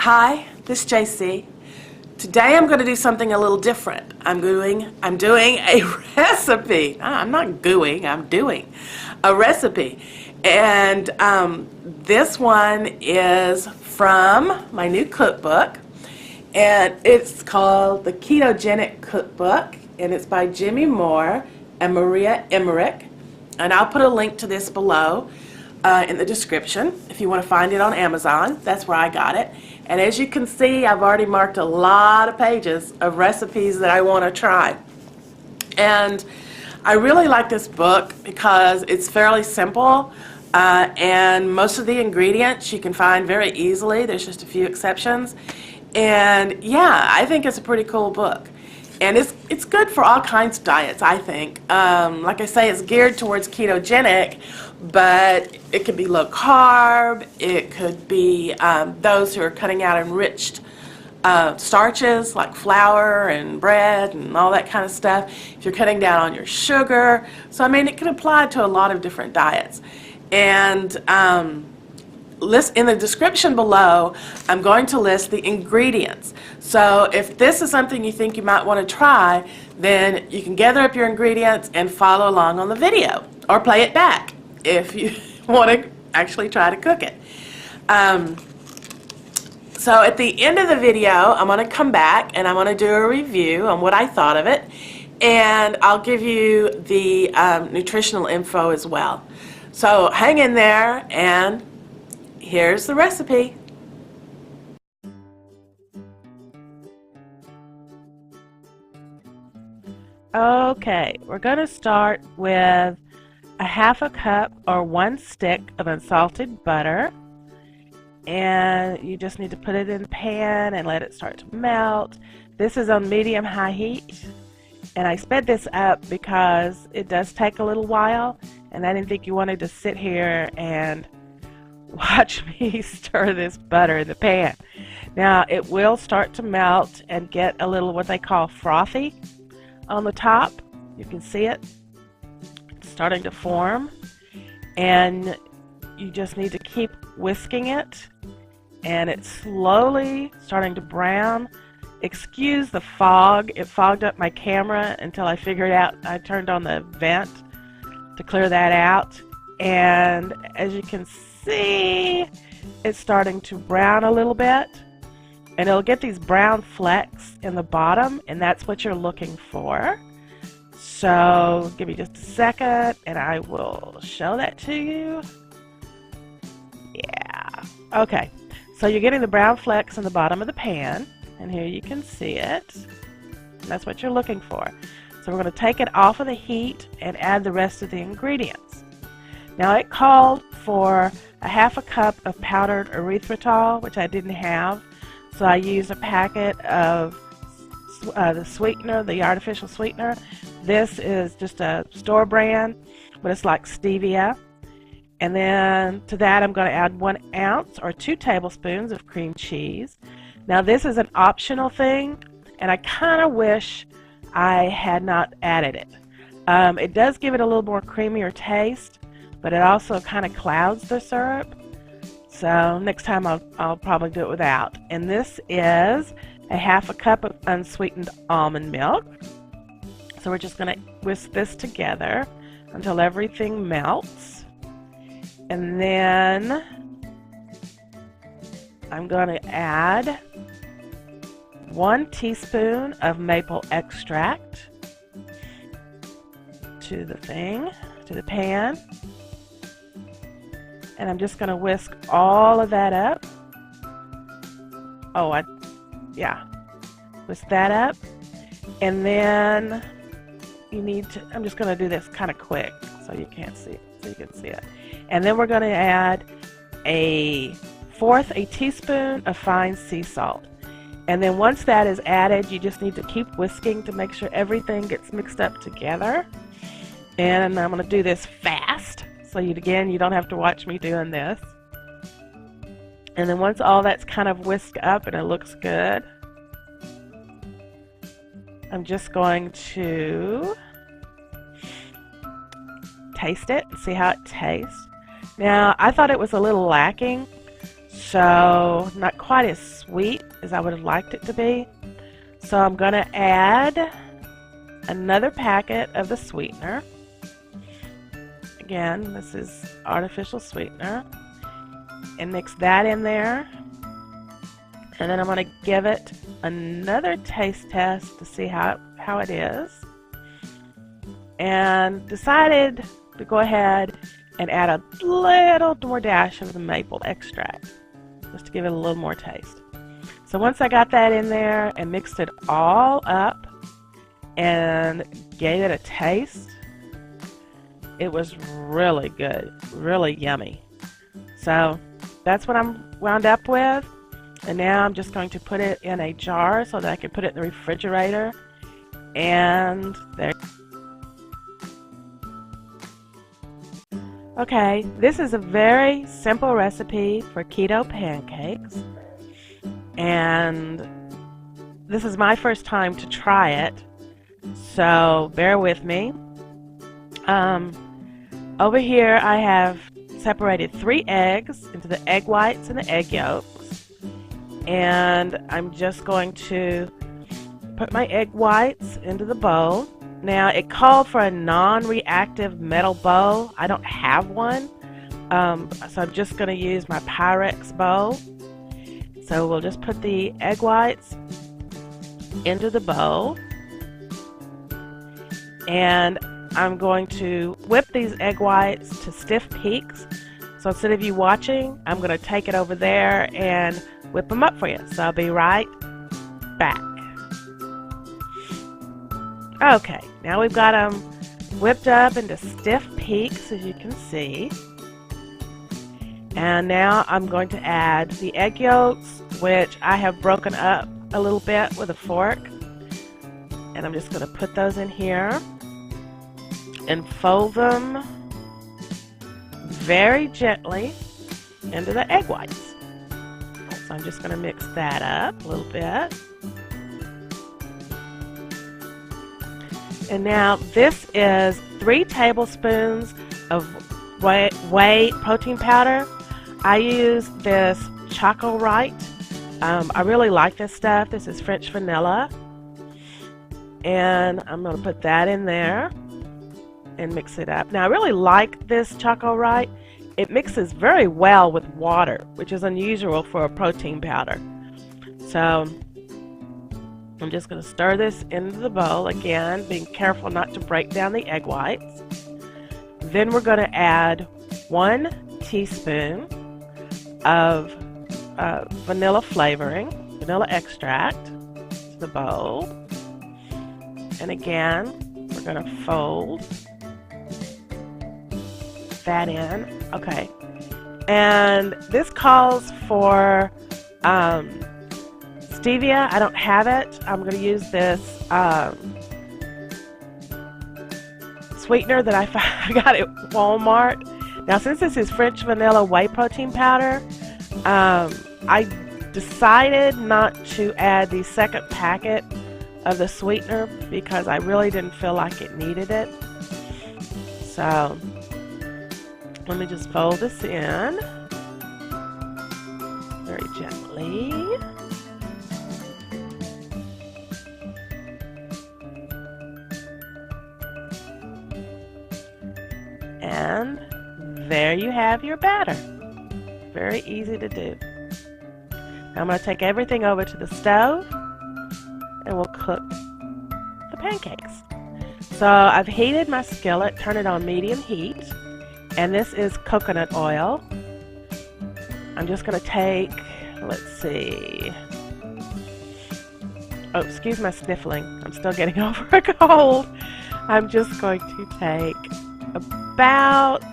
Hi, this is JC. Today I'm going to do something a little different. I'm doing a recipe. I'm not gooing, I'm doing a recipe. And this one is from my new cookbook. And it's called the Ketogenic Cookbook. And it's by Jimmy Moore and Maria Emmerich. And I'll put a link to this below in the description if you want to find it on Amazon. That's where I got it. And as you can see, I've already marked a lot of pages of recipes that I want to try. And I really like this book because it's fairly simple and most of the ingredients you can find very easily. There's just a few exceptions. And yeah, I think it's a pretty cool book. And it's good for all kinds of diets, I think. Like I say, it's geared towards ketogenic, but it could be low carb. It could be those who are cutting out enriched starches like flour and bread and all that kind of stuff. If you're cutting down on your sugar. So, I mean, it can apply to a lot of different diets. And in the description below, I'm going to list the ingredients. So if this is something you think you might want to try, then you can gather up your ingredients and follow along on the video, or play it back if you want to actually try to cook it. So at the end of the video, I'm going to come back and I'm going to do a review on what I thought of it, and I'll give you the nutritional info as well. So hang in there, and here's the recipe. Okay, we're going to start with a half a cup or 1 stick of unsalted butter. And you just need to put it in the pan and let it start to melt. This is on medium-high heat. And I sped this up because it does take a little while. And I didn't think you wanted to sit here and watch me stir this butter in the pan. Now it will start to melt and get a little what they call frothy on the top. You can see it. It's starting to form, and you just need to keep whisking it, and it's slowly starting to brown. Excuse the fog. It fogged up my camera until I figured out I turned on the vent to clear that out. And as you can see, it's starting to brown a little bit, and it'll get these brown flecks in the bottom, and that's what you're looking for. So give me just a second and I will show that to you. Yeah, okay, so you're getting the brown flecks in the bottom of the pan, and here you can see it. That's what you're looking for. So we're going to take it off of the heat and add the rest of the ingredients. Now it called for a half a cup of powdered erythritol, which I didn't have, so I used a packet of the sweetener, the artificial sweetener. This is just a store brand, but it's like stevia. And then to that I'm going to add 1 ounce or 2 tablespoons of cream cheese. Now this is an optional thing, and I kind of wish I had not added it. It does give it a little more creamier taste, but it also kind of clouds the syrup. So next time I'll probably do it without. And this is a half a cup of unsweetened almond milk. So we're just going to whisk this together until everything melts. And then I'm going to add 1 teaspoon of maple extract to the pan. And I'm just going to whisk all of that up. Whisk that up. And then I'm just going to do this kind of quick so you can't see it, so you can see it. And then we're going to add a teaspoon of fine sea salt. And then once that is added, you just need to keep whisking to make sure everything gets mixed up together. And I'm going to do this fast, so you don't have to watch me doing this. And then once all that's kind of whisked up and it looks good, I'm just going to taste it and see how it tastes. Now, I thought it was a little lacking, so not quite as sweet as I would have liked it to be. So I'm going to add another packet of the sweetener. Again, this is artificial sweetener, and mix that in there. And then I'm going to give it another taste test to see how it is. And decided to go ahead and add a little more dash of the maple extract, just to give it a little more taste. So once I got that in there and mixed it all up and gave it a taste, it was really good, really yummy. So that's what I'm wound up with. And now I'm just going to put it in a jar so that I can put it in the refrigerator. And there. Okay, this is a very simple recipe for keto pancakes. And this is my first time to try it, so bear with me. Over here I have separated 3 eggs into the egg whites and the egg yolks. And I'm just going to put my egg whites into the bowl. Now, it called for a non-reactive metal bowl. I don't have one, so I'm just going to use my Pyrex bowl. So we'll just put the egg whites into the bowl. And I'm going to whip these egg whites to stiff peaks. So instead of you watching, I'm going to take it over there and whip them up for you. So I'll be right back. Okay, now we've got them whipped up into stiff peaks, as you can see. And now I'm going to add the egg yolks, which I have broken up a little bit with a fork. And I'm just going to put those in here and fold them very gently into the egg whites. So I'm just going to mix that up a little bit. And now this is 3 tablespoons of whey protein powder. I use this Choco-Right. I really like this stuff. This is French vanilla. And I'm going to put that in there and mix it up. Now I really like this Choco-Right. It mixes very well with water, which is unusual for a protein powder. So I'm just going to stir this into the bowl again, being careful not to break down the egg whites. Then we're going to add 1 teaspoon of vanilla flavoring, vanilla extract to the bowl. And again, we're going to fold that in. Okay. And this calls for stevia. I don't have it. I'm going to use this sweetener that I got at Walmart. Now, since this is French vanilla whey protein powder, I decided not to add the second packet of the sweetener because I really didn't feel like it needed it. So let me just fold this in very gently. And there you have your batter. Very easy to do. Now I'm going to take everything over to the stove and we'll cook the pancakes. So I've heated my skillet, turn it on medium heat, and this is coconut oil. I'm just going to take, let's see, oh, excuse my sniffling, I'm still getting over a cold. I'm just going to take about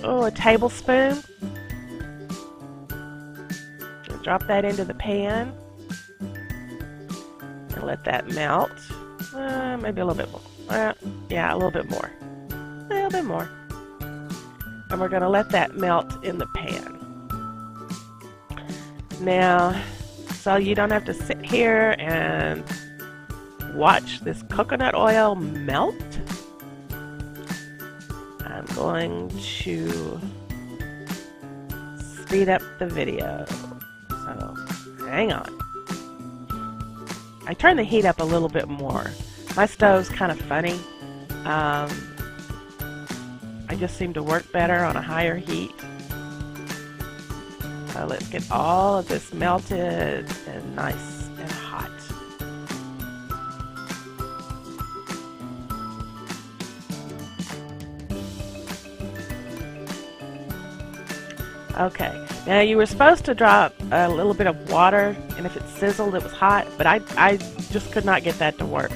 a tablespoon and drop that into the pan and let that melt. Maybe a little bit more. Yeah, a little bit more. A little bit more. And we're going to let that melt in the pan. Now, so you don't have to sit here and watch this coconut oil melt. I'm going to speed up the video. So, hang on. I turn the heat up a little bit more. My stove's kind of funny. I just seem to work better on a higher heat. So let's get all of this melted and nice and hot. Okay, now you were supposed to drop a little bit of water, and if it sizzled it was hot, but I just could not get that to work.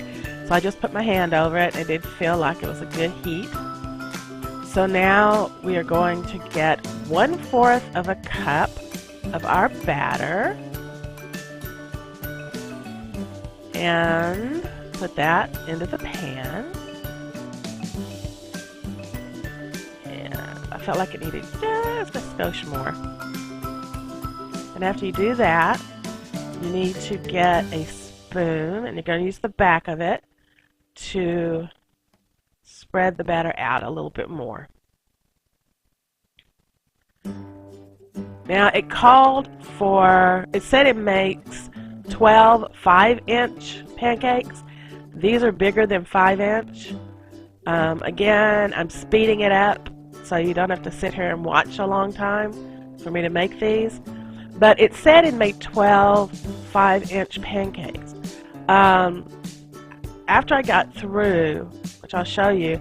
So I just put my hand over it, and it did feel like it was a good heat. So now we are going to get 1/4 of a cup of our batter and put that into the pan. I felt like it needed just a skosh more. And after you do that, you need to get a spoon, and you're going to use the back of it to spread the batter out a little bit more. Now it said it makes 12 5-inch pancakes. These are bigger than 5-inch. Again, I'm speeding it up so you don't have to sit here and watch a long time for me to make these. But it said it made 12 5-inch pancakes. After I got through, which I'll show you,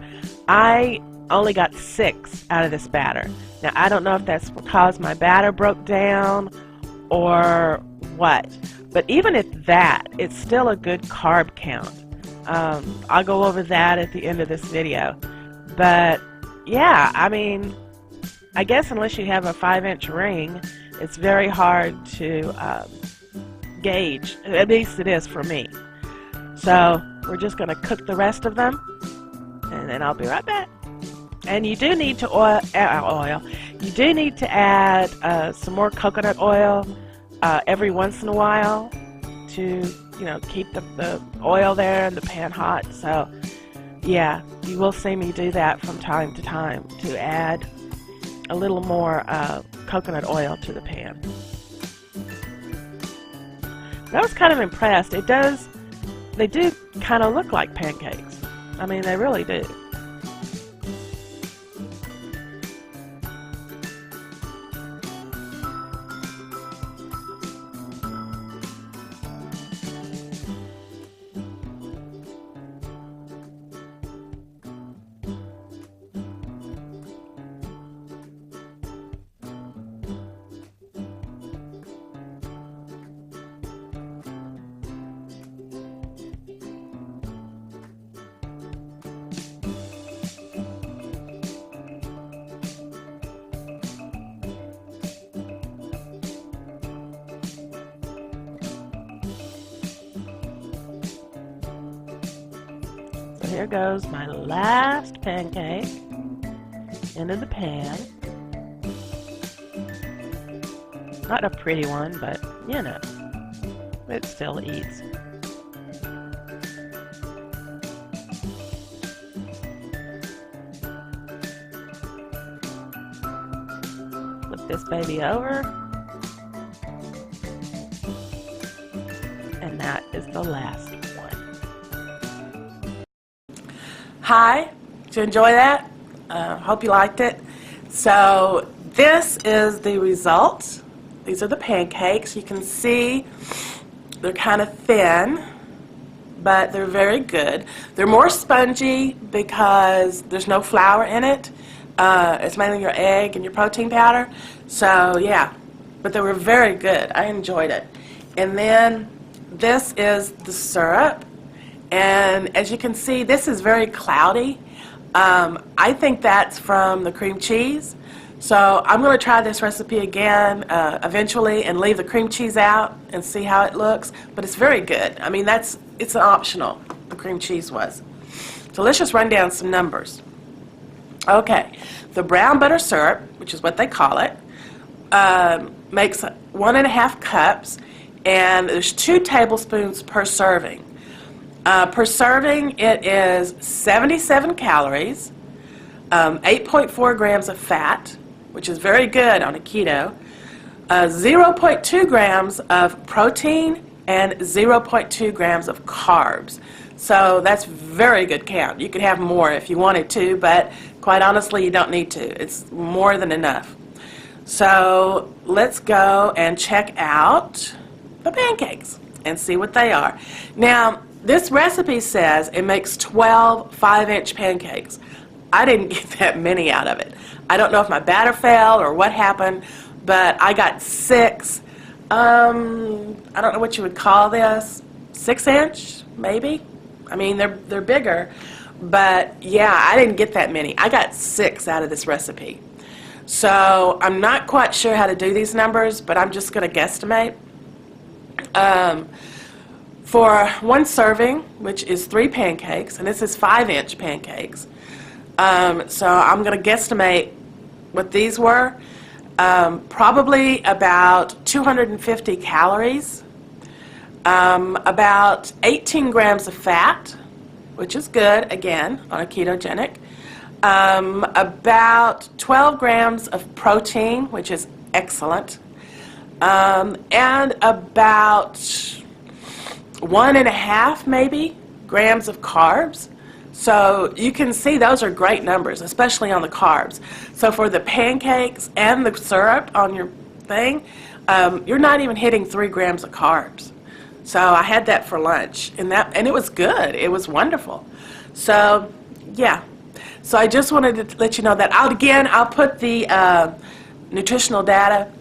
I only got 6 out of this batter. Now I don't know if that's because my batter broke down or what, but even at that, it's still a good carb count. I'll go over that at the end of this video. But yeah, I mean, I guess unless you have a 5-inch ring, it's very hard to gauge. At least it is for me. So we're just going to cook the rest of them, and then I'll be right back. And you do need to You do need to add some more coconut oil every once in a while to, keep the oil there and the pan hot. So yeah, you will see me do that from time to time to add a little more coconut oil to the pan. I was kind of impressed. They do kind of look like pancakes. I mean, they really do. Here goes my last pancake into the pan. Not a pretty one, but it still eats. Flip this baby over. And that is the last one. Hi, did you enjoy that? Hope you liked it. So this is the result. These are the pancakes. You can see they're kind of thin, but they're very good. They're more spongy because there's no flour in it. It's mainly your egg and your protein powder. So yeah, but they were very good. I enjoyed it. And then this is the syrup. And as you can see, this is very cloudy. I think that's from the cream cheese. So I'm going to try this recipe again eventually and leave the cream cheese out and see how it looks. But it's very good. I mean, it's an optional, the cream cheese was. So let's just run down some numbers. Okay, the brown butter syrup, which is what they call it, makes 1.5 cups, and there's 2 tablespoons per serving. Per serving, it is 77 calories, 8.4 grams of fat, which is very good on a keto, 0.2 grams of protein and 0.2 grams of carbs. So that's very good count. You could have more if you wanted to, but quite honestly, you don't need to. It's more than enough. So let's go and check out the pancakes and see what they are. Now, this recipe says it makes 12 5-inch pancakes. I didn't get that many out of it. I don't know if my batter failed or what happened, but I got 6, I don't know what you would call this, 6-inch maybe? I mean, they're bigger, but yeah, I didn't get that many. I got 6 out of this recipe. So I'm not quite sure how to do these numbers, but I'm just going to guesstimate. For one serving, which is 3 pancakes, and this is 5-inch pancakes, so I'm going to guesstimate what these were. Probably about 250 calories, about 18 grams of fat, which is good, again, on a ketogenic, about 12 grams of protein, which is excellent, and about 1.5 maybe grams of carbs. So you can see those are great numbers, especially on the carbs. So for the pancakes and the syrup on your thing, you're not even hitting 3 grams of carbs. So I had that for lunch, and it was good. It was wonderful. So yeah. So I just wanted to let you know that. I'll put the nutritional data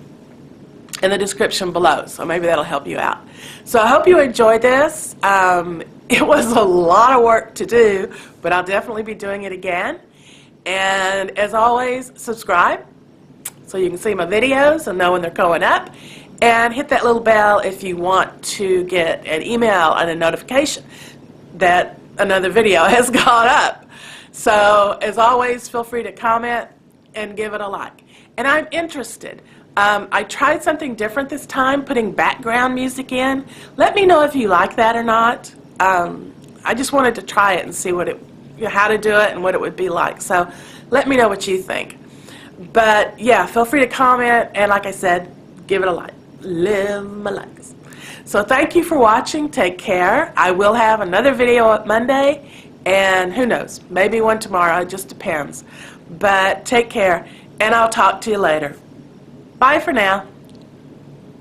in the description below, so maybe that'll help you out. So I hope you enjoyed this. It was a lot of work to do, but I'll definitely be doing it again. And as always, subscribe so you can see my videos and know when they're going up. And hit that little bell if you want to get an email and a notification that another video has gone up. So as always, feel free to comment and give it a like. And I'm interested. I tried something different this time, putting background music in. Let me know if you like that or not. I just wanted to try it and see how to do it and what it would be like. So let me know what you think. But yeah, feel free to comment, and like I said, give it a like. Live my likes. So thank you for watching. Take care. I will have another video on Monday, and who knows, maybe one tomorrow. It just depends. But take care, and I'll talk to you later. Bye for now.